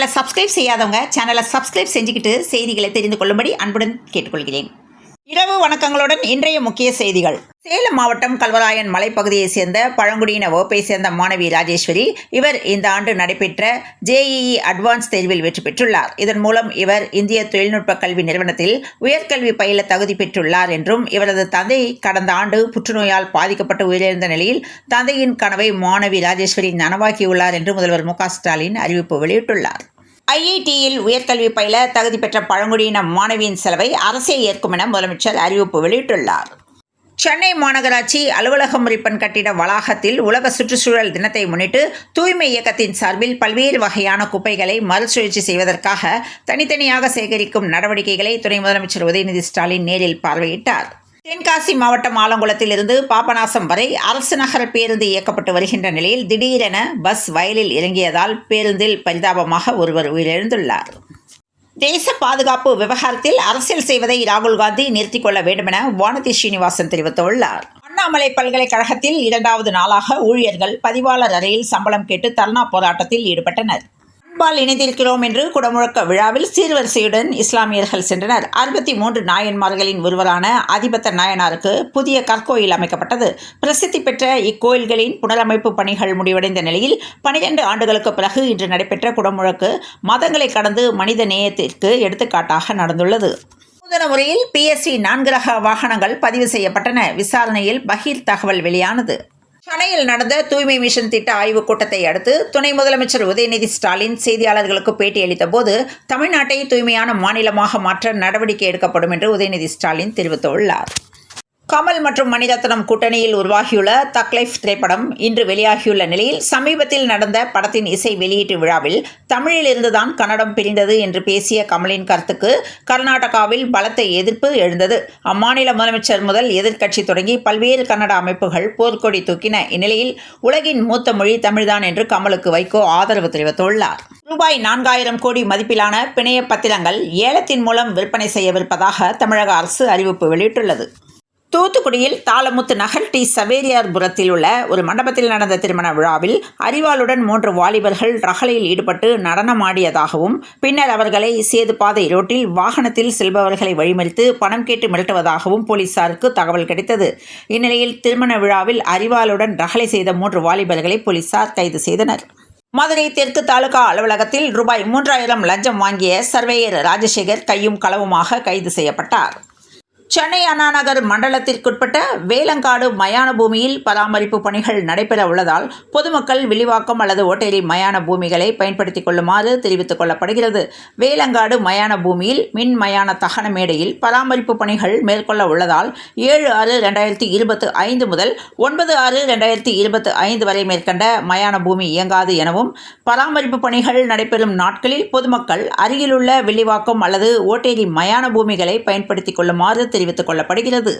சேனலை சப்ஸ்கிரைப் செய்யாதவங்க சேனலை சப்ஸ்கிரைப் செஞ்சுக்கிட்டு செய்திகளை தெரிந்து கொள்ளும்படி அன்புடன் கேட்டுக்கொள்கிறேன். இரவு வணக்கங்களுடன் இன்றைய முக்கிய செய்திகள். சேலம் மாவட்டம் கல்வராயன் மலைப்பகுதியை சேர்ந்த பழங்குடியின வகுப்பை சேர்ந்த மாணவி ராஜேஸ்வரி இவர் இந்த ஆண்டு நடைபெற்ற JEE அட்வான்ஸ் தேர்வில் வெற்றி பெற்றுள்ளார். இதன் மூலம் இவர் இந்திய தொழில்நுட்ப கல்வி நிறுவனத்தில் உயர்கல்வி பயில தகுதி பெற்றுள்ளார் என்றும் இவரது தந்தை கடந்த ஆண்டு புற்றுநோயால் பாதிக்கப்பட்டு உயிரிழந்த நிலையில் தந்தையின் கனவை மாணவி ராஜேஸ்வரி நனவாக்கியுள்ளார் என்று முதல்வர் மு க ஸ்டாலின் அறிவிப்பு வெளியிட்டுள்ளார். IITயில் உயர்கல்வி பயில தகுதி பெற்ற பழங்குடியின மாணவியின் செலவை அரசே ஏற்கும் என முதலமைச்சர் அறிவிப்பு வெளியிட்டுள்ளார். சென்னை மாநகராட்சி அலுவலகம் ரிப்பன் கட்டிட வளாகத்தில் உலக சுற்றுச்சூழல் தினத்தை முன்னிட்டு தூய்மை இயக்கத்தின் சார்பில் பல்வேறு வகையான குப்பைகளை மறுசுழற்சி செய்வதற்காக தனித்தனியாக சேகரிக்கும் நடவடிக்கைகளை துணை முதலமைச்சர் உதயநிதி ஸ்டாலின் நேரில் பார்வையிட்டார். தென்காசி மாவட்டம் ஆலங்குளத்தில் இருந்து பாபநாசம் வரை அரசு நகர பேருந்து இயக்கப்பட்டு வருகின்ற நிலையில் திடீரென பஸ் வயலில் இறங்கியதால் பேருந்தில் பரிதாபமாக ஒருவர் உயிரிழந்துள்ளார். தேச பாதுகாப்பு விவகாரத்தில் அரசியல் செய்வதை ராகுல் காந்தி நிறுத்திக் கொள்ள வேண்டும் என வானதி ஸ்ரீனிவாசன் தெரிவித்துள்ளார். அண்ணாமலை பல்கலைக்கழகத்தில் 2வது நாளாக ஊழியர்கள் பதிவாளர் அறையில் சம்பளம் கேட்டு தர்ணா போராட்டத்தில் ஈடுபட்டனர். அன்பால் இணைந்திருக்கிறோம் என்று குடமுழக்க விழாவில் சீர்வரிசையுடன் இஸ்லாமியர்கள் சென்றனர். 63 நாயன்மார்களின் ஒருவரான அதிபத்த நாயனாருக்கு புதிய கற்கோயில் அமைக்கப்பட்டது. பிரசித்தி பெற்ற இக்கோயில்களின் புனரமைப்பு பணிகள் முடிவடைந்த நிலையில் 12 ஆண்டுகளுக்கு பிறகு இன்று நடைபெற்ற குடமுழக்கு மதங்களை கடந்து மனித நேயத்திற்கு எடுத்துக்காட்டாக நடந்துள்ளது. நூதன முறையில் PSC 4 ரக வாகனங்கள் பதிவு செய்யப்பட்டன. விசாரணையில் பகீர் தகவல் வெளியானது. சென்னையில் நடந்த தூய்மை மிஷன் திட்ட ஆய்வுக் கூட்டத்தை அடுத்து துணை முதலமைச்சர் உதயநிதி ஸ்டாலின் செய்தியாளர்களுக்கு பேட்டியளித்த போது தமிழ்நாட்டை தூய்மையான மாநிலமாக மாற்ற நடவடிக்கை எடுக்கப்படும் என்று உதயநிதி ஸ்டாலின் தெரிவித்துள்ளார். கமல் மற்றும் மணிரத்னம் கூட்டணியில் உருவாகியுள்ள தக் லைஃப் திரைப்படம் இன்று வெளியாகியுள்ள நிலையில் சமீபத்தில் நடந்த படத்தின் இசை வெளியீட்டு விழாவில் தமிழில் இருந்துதான் கன்னடம் பிரிந்தது என்று பேசிய கமலின் கருத்துக்கு கர்நாடகாவில் பலத்த எதிர்ப்பு எழுந்தது. அம்மாநில முதலமைச்சர் முதல் எதிர்க்கட்சி தொடங்கி பல்வேறு கன்னட அமைப்புகள் போர்க்கொடி தூக்கின. இந்நிலையில் உலகின் மூத்த மொழி தமிழ்தான் என்று கமலுக்கு வைகோ ஆதரவு தெரிவித்துள்ளார். ரூபாய் 4000 கோடி மதிப்பிலான பிணைய பத்திரங்கள் ஏலத்தின் மூலம் விற்பனை செய்யவிருப்பதாக தமிழக அரசு அறிவிப்பு வெளியிட்டுள்ளது. தூத்துக்குடியில் தாளமுத்து நகர் டி சவேரியார்புரத்தில் உள்ள ஒரு மண்டபத்தில் நடந்த திருமண விழாவில் அரிவாளுடன் 3 வாலிபர்கள் ரகளையில் ஈடுபட்டு நடனமாடியதாகவும் பின்னர் அவர்களை சேதுபாதை ரோட்டில் வாகனத்தில் செல்பவர்களை வழிமறித்து பணம் கேட்டு மிரட்டுவதாகவும் போலீசாருக்கு தகவல் கிடைத்தது. இந்நிலையில் திருமண விழாவில் அரிவாளுடன் ரகளை செய்த 3 வாலிபர்களை போலீசார் கைது செய்தனர். மதுரை தெற்கு தாலுகா அலுவலகத்தில் ரூபாய் 3000 லஞ்சம் வாங்கிய சர்வேயர் ராஜசேகர் கையும் களவுமாக கைது செய்யப்பட்டார். சென்னை அண்ணாநகர் மண்டலத்திற்குட்பட்ட வேலங்காடு மயான பூமியில் பராமரிப்பு பணிகள் நடைபெற உள்ளதால் பொதுமக்கள் வில்லிவாக்கம் அல்லது ஓட்டேரி மயான பூமிகளை பயன்படுத்திக் கொள்ளுமாறு தெரிவித்துக் கொள்ளப்படுகிறது. வேலங்காடு மயான பூமியில் மின் மயான தகன மேடையில் பராமரிப்பு பணிகள் மேற்கொள்ள உள்ளதால் 7/6/2025 முதல் 9/6/2025 வரை மேற்கண்ட மயான பூமி இயங்காது எனவும் பராமரிப்பு பணிகள் நடைபெறும் நாட்களில் பொதுமக்கள் அருகிலுள்ள வில்லிவாக்கம் அல்லது ஓட்டேரி மயான பூமிகளை பயன்படுத்திக் கொள்ளுமாறு தெரிவித்துக் கொள்ளப்படுகிறது.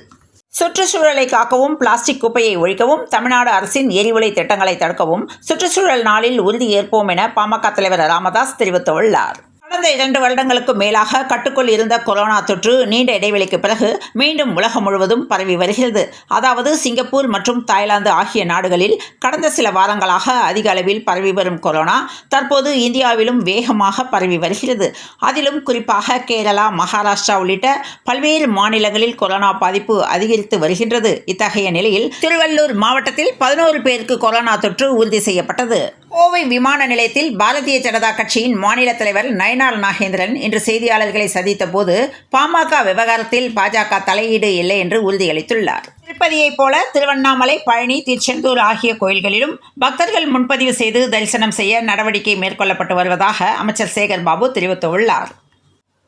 சுற்றுச்சூழலை காக்கவும் பிளாஸ்டிக் குப்பையை ஒழிக்கவும் தமிழ்நாடு அரசின் எரிவளி திட்டங்களை தடுக்கவும் சுற்றுச்சூழல் நாளில் உறுதி ஏற்போம் என பாமக தலைவர் ராமதாஸ் தெரிவித்துள்ளார். கடந்த 2 வருடங்களுக்கு மேலாக கட்டுக்குள் இருந்த கொரோனா தொற்று நீண்ட இடைவெளிக்கு பிறகு மீண்டும் உலகம் முழுவதும் பரவி வருகிறது. அதாவது சிங்கப்பூர் மற்றும் தாய்லாந்து ஆகிய நாடுகளில் கடந்த சில வாரங்களாக அதிக அளவில் பரவி வரும் கொரோனா தற்போது இந்தியாவிலும் வேகமாக பரவி வருகிறது. அதிலும் குறிப்பாக கேரளா, மகாராஷ்டிரா உள்ளிட்ட பல்வேறு மாநிலங்களில் கொரோனா பாதிப்பு அதிகரித்து வருகின்றது. இத்தகைய நிலையில் திருவள்ளூர் மாவட்டத்தில் 11 பேருக்கு கொரோனா தொற்று உறுதி செய்யப்பட்டது. கோவை விமான நிலையத்தில் பாரதிய ஜனதா கட்சியின் மாநில தலைவர் நயனார் நாகேந்திரன் இன்று செய்தியாளர்களை சந்தித்த போது பாமக விவகாரத்தில் பாஜக தலையீடு இல்லை என்று உறுதியளித்துள்ளார். திருப்பதியைப் போல திருவண்ணாமலை, பழனி, திருச்செந்தூர் ஆகிய கோயில்களிலும் பக்தர்கள் முன்பதிவு செய்து தரிசனம் செய்ய நடவடிக்கை மேற்கொள்ளப்பட்டு வருவதாக அமைச்சர் சேகர் பாபு தெரிவித்துள்ளார்.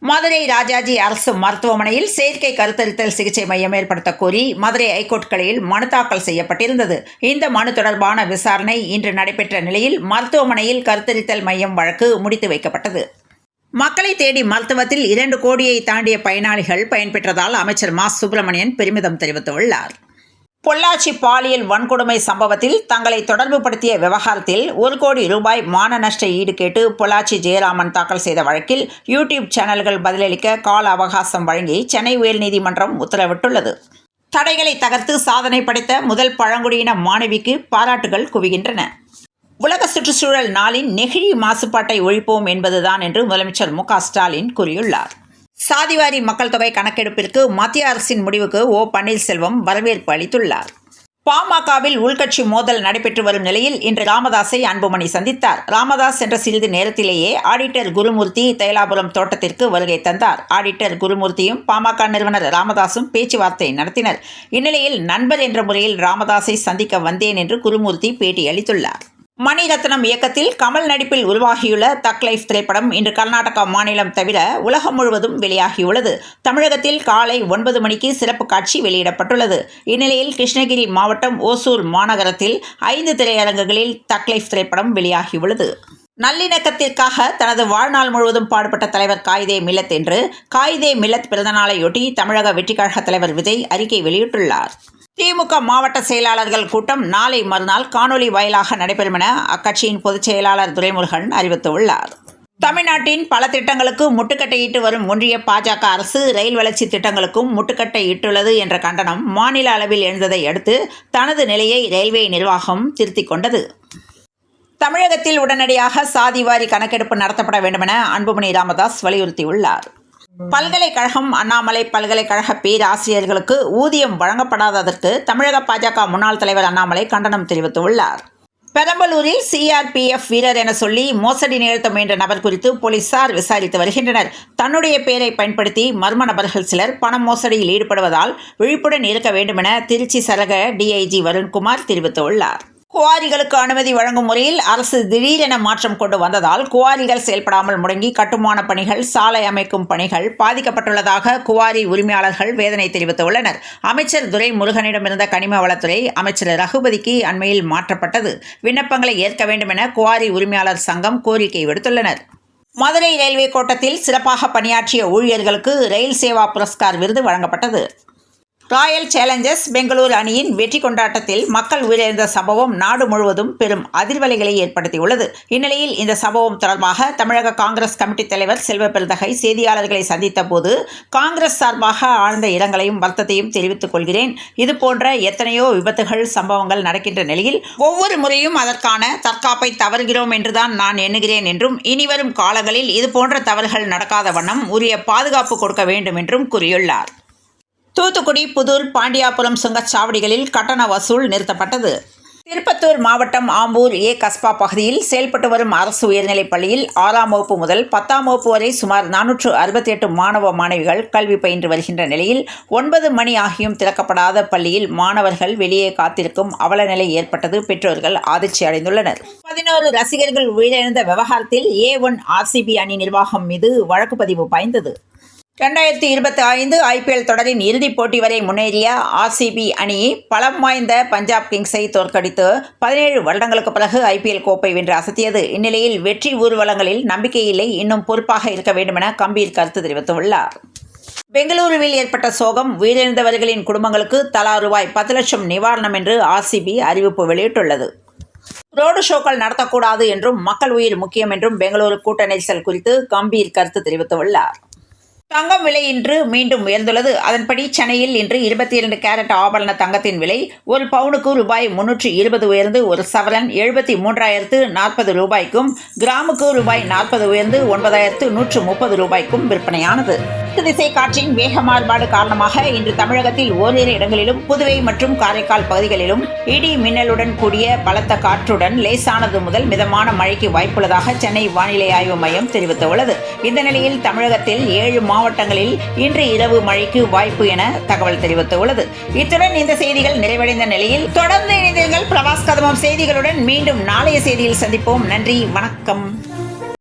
மதுரை ராஜாஜி அரசு மருத்துவமனையில் செயற்கை கருத்தரித்தல் சிகிச்சை மையம் ஏற்படுத்த கோரி மதுரை ஐகோர்ட் கிளையில் மனு தாக்கல் செய்யப்பட்டிருந்தது. இந்த மனு தொடர்பான விசாரணை இன்று நடைபெற்ற நிலையில் மருத்துவமனையில் கருத்தரித்தல் மையம் வழக்கு முடித்து வைக்கப்பட்டது. மக்களை தேடி மருத்துவத்தில் 2 கோடியை தாண்டிய பயனாளிகள் பயன்பெற்றதால் அமைச்சர் மா சுப்பிரமணியன் பெருமிதம் தெரிவித்துள்ளார். பொள்ளாச்சி பாலியல் வன்கொடுமை சம்பவத்தில் தங்களை தொடர்பு படுத்திய விவகாரத்தில் 1 கோடி ரூபாய் மான நஷ்ட ஈடு கேட்டு பொள்ளாச்சி ஜெயராமன் தாக்கல் செய்த வழக்கில் யூடியூப் சேனல்கள் பதிலளிக்க கால அவகாசம் வழங்கி சென்னை உயர்நீதிமன்றம் உத்தரவிட்டுள்ளது. தடைகளை தகர்த்து சாதனை படைத்த முதல் பழங்குடியின மாணவிக்கு பாராட்டுகள் குவிகின்றன. உலக சுற்றுச்சூழல் நாளின் நெகிழி மாசுபாட்டை ஒழிப்போம் என்பதுதான் என்று முதலமைச்சர் மு.க. ஸ்டாலின் கூறியுள்ளார். சாதிவாரி மக்கள் தொகை கணக்கெடுப்பிற்கு மத்திய அரசின் முடிவுக்கு ஓ. பன்னீர்செல்வம் வரவேற்பு அளித்துள்ளார். பாமகவில் உள்கட்சி மோதல் நடைபெற்று வரும் நிலையில் இன்று ராமதாஸை அன்புமணி சந்தித்தார். ராமதாஸ் என்ற சிறிது நேரத்திலேயே ஆடிட்டர் குருமூர்த்தி தைலாபுரம் தோட்டத்திற்கு வருகை தந்தார். ஆடிட்டர் குருமூர்த்தியும் பாமக நிறுவனர் ராமதாஸும் பேச்சுவார்த்தை நடத்தினர். இந்நிலையில் நண்பர் என்ற முறையில் ராமதாஸை சந்திக்க வந்தேன் என்று குருமூர்த்தி பேட்டி அளித்துள்ளார். மணிரத்னம் இயக்கத்தில் கமல் நடிப்பில் உருவாகியுள்ள தக் லைஃப் திரைப்படம் இன்று கர்நாடகா மாநிலம் தவிர உலகம் முழுவதும் வெளியாகியுள்ளது. தமிழகத்தில் காலை 9 மணிக்கு சிறப்பு காட்சி வெளியிடப்பட்டுள்ளது. இந்நிலையில் கிருஷ்ணகிரி மாவட்டம் ஓசூர் மாநகரத்தில் 5 திரையரங்குகளில் தக் லைஃப் திரைப்படம் வெளியாகியுள்ளது. நல்லிணக்கத்திற்காக தனது வாழ்நாள் முழுவதும் பாடுபட்ட தலைவர் காயிதே மில்லத் என்று காயிதே மில்லத் பிறந்தநாளையொட்டி தமிழக வெற்றிக்கழக தலைவர் விஜய் அறிக்கை வெளியிட்டுள்ளார். திமுக மாவட்ட செயலாளர்கள் கூட்டம் நாளை மறுநாள் காணொலி வாயிலாக நடைபெறும் என அக்கட்சியின் பொதுச் செயலாளர் துரைமுருகன் அறிவித்துள்ளார். தமிழ்நாட்டின் பல திட்டங்களுக்கு முட்டுக்கட்டையிட்டு வரும் ஒன்றிய பாஜக அரசு ரயில் வளர்ச்சி திட்டங்களுக்கும் முட்டுக்கட்டை இட்டுள்ளது என்ற கண்டனம் மாநில அளவில் எழுந்ததை அடுத்து தனது நிலையை ரயில்வே நிர்வாகம் திருத்திக் கொண்டது. தமிழகத்தில் உடனடியாக சாதிவாரி கணக்கெடுப்பு நடத்தப்பட வேண்டுமென அன்புமணி ராமதாஸ் வலியுறுத்தியுள்ளார். பல்கலைக்கழகம் அண்ணாமலை பல்கலைக்கழக பேராசிரியர்களுக்கு ஊதியம் வழங்கப்படாததற்கு தமிழக பாஜக முன்னாள் தலைவர் அண்ணாமலை கண்டனம் தெரிவித்துள்ளார். பெரம்பலூரில் சிஆர்பிஎஃப் வீரர் என சொல்லி மோசடி நிகழ்த்த முயன்ற நபர் குறித்து போலீசார் விசாரித்து வருகின்றனர். தன்னுடைய பெயரை பயன்படுத்தி மர்ம நபர்கள் சிலர் பண மோசடியில் ஈடுபடுவதால் விழிப்புடன் இருக்க வேண்டுமென திருச்சி சரக டிஐஜி வருண்குமார் தெரிவித்துள்ளார். குவாரிகளுக்கு அனுமதி வழங்கும் முறையில் அரசு திடீரென மாற்றம் கொண்டு வந்ததால் குவாரிகள் செயல்படாமல் முடங்கி கட்டுமான பணிகள், சாலை அமைக்கும் பணிகள் பாதிக்கப்பட்டுள்ளதாக குவாரி உரிமையாளர்கள் வேதனை தெரிவித்துள்ளனர். அமைச்சர் துரைமுருகனிடமிருந்த கனிம வளத்துறை அமைச்சர் ரகுபதிக்கு அண்மையில் மாற்றப்பட்டது. விண்ணப்பங்களை ஏற்க வேண்டும் என குவாரி உரிமையாளர் சங்கம் கோரிக்கை விடுத்துள்ளனர். மதுரை ரயில்வே கோட்டத்தில் சிறப்பாக பணியாற்றிய ஊழியர்களுக்கு ரயில் சேவா புரஸ்கார் விருது வழங்கப்பட்டது. ராயல் சேலஞ்சர்ஸ் பெங்களூரு அணியின் வெற்றி கொண்டாட்டத்தில் மக்கள் உயிரிழந்த சம்பவம் நாடு முழுவதும் பெரும் அதிர்வலைகளை ஏற்படுத்தியுள்ளது. இந்நிலையில் இந்த சம்பவம் தொடர்பாக தமிழக காங்கிரஸ் கமிட்டி தலைவர் செல்வ பெருந்தகை செய்தியாளர்களை சந்தித்த போது காங்கிரஸ் சார்பாக ஆழ்ந்த இரங்கலையும் வருத்தத்தையும் தெரிவித்துக் கொள்கிறேன். இதுபோன்ற எத்தனையோ விபத்துகள் சம்பவங்கள் நடக்கின்ற நிலையில் ஒவ்வொரு முறையும் அதற்கான தற்காப்பை தவறுகிறோம் என்றுதான் நான் எண்ணுகிறேன் என்றும் இனிவரும் காலங்களில் இதுபோன்ற தவறுகள் நடக்காத வண்ணம் உரிய பாதுகாப்பு கொடுக்க வேண்டும் என்றும் கூறியுள்ளார். தூத்துக்குடி, புதூர், பாண்டியாபுரம் சுங்கச்சாவடிகளில் கட்டண வசூல் நிறுத்தப்பட்டது. திருப்பத்தூர் மாவட்டம் ஆம்பூர் ஏ கஸ்பா பகுதியில் செயல்பட்டு வரும் அரசு உயர்நிலைப் பள்ளியில் 6ஆம் வகுப்பு முதல் 10ஆம் வகுப்பு வரை சுமார் 468 மாணவ மாணவிகள் கல்வி பயின்று வருகின்ற நிலையில் 9 மணி ஆகியும் திறக்கப்படாத பள்ளியில் மாணவர்கள் வெளியே காத்திருக்கும் அவலநிலை ஏற்பட்டது பெற்றோர்கள் அதிர்ச்சி அடைந்துள்ளனர். 11 ரசிகர்கள் உயிரிழந்த விவகாரத்தில் A1 RCB அணி நிர்வாகம் மீது வழக்கு பதிவு பாய்ந்தது. 2025 IPL தொடரின் இறுதிப் போட்டி வரை முன்னேறிய RCB அணி பலம் வாய்ந்த பஞ்சாப் கிங்ஸை தோற்கடித்து 17 வருடங்களுக்கு பிறகு IPL கோப்பை வென்று அசத்தியது. இந்நிலையில் வெற்றி ஊர்வலங்களில் நம்பிக்கை இல்லை, இன்னும் பொறுப்பாக இருக்க வேண்டுமென கம்பீர் கருத்து தெரிவித்துள்ளார். பெங்களூருவில் ஏற்பட்ட சோகம், உயிரிழந்தவர்களின் குடும்பங்களுக்கு தலா ரூபாய் 10 லட்சம் நிவாரணம் என்று RCB அறிவிப்பு வெளியிட்டுள்ளது. ரோடு ஷோக்கள் நடத்தக்கூடாது என்றும் மக்கள் உயிர் முக்கியம் என்றும் பெங்களூரு கூட்ட நெரிசல் குறித்து கம்பீர் கருத்து தெரிவித்துள்ளார். தங்கம் விலை இன்று மீண்டும் உயர்ந்துள்ளது. அதன்படி சென்னையில் இன்று 22 கேரட் ஆபரண தங்கத்தின் விலை ஒரு பவுனுக்கு ரூபாய் 320 உயர்ந்து ஒரு சவரன் 73,040 ரூபாய்க்கும், கிராமுக்கு ரூபாய் 40 உயர்ந்து 9,130 ரூபாய்க்கும் விற்பனையானது. திசை காற்றின் வேக மாறுபாடு காரணமாக இன்று தமிழகத்தில் ஓரிரு இடங்களிலும் புதுவை மற்றும் காரைக்கால் பகுதிகளிலும் இடி மின்னலுடன் கூடிய பலத்த காற்றுடன் லேசானது முதல் மிதமான மழைக்கு வாய்ப்புள்ளதாக சென்னை வானிலை ஆய்வு மையம் தெரிவித்துள்ளது. இந்த நிலையில் தமிழகத்தில் 7 மாவட்டங்களில் இன்று இரவு மழைக்கு வாய்ப்பு என தகவல் தெரிவித்துள்ளது. இத்துடன் இந்த செய்திகள் நிறைவடைந்த நிலையில் தொடர்ந்து இணைந்திருங்கள் பிரபாஸ் கதமம் செய்திகளுடன். மீண்டும் நாளைய செய்தியில் சந்திப்போம். நன்றி, வணக்கம்.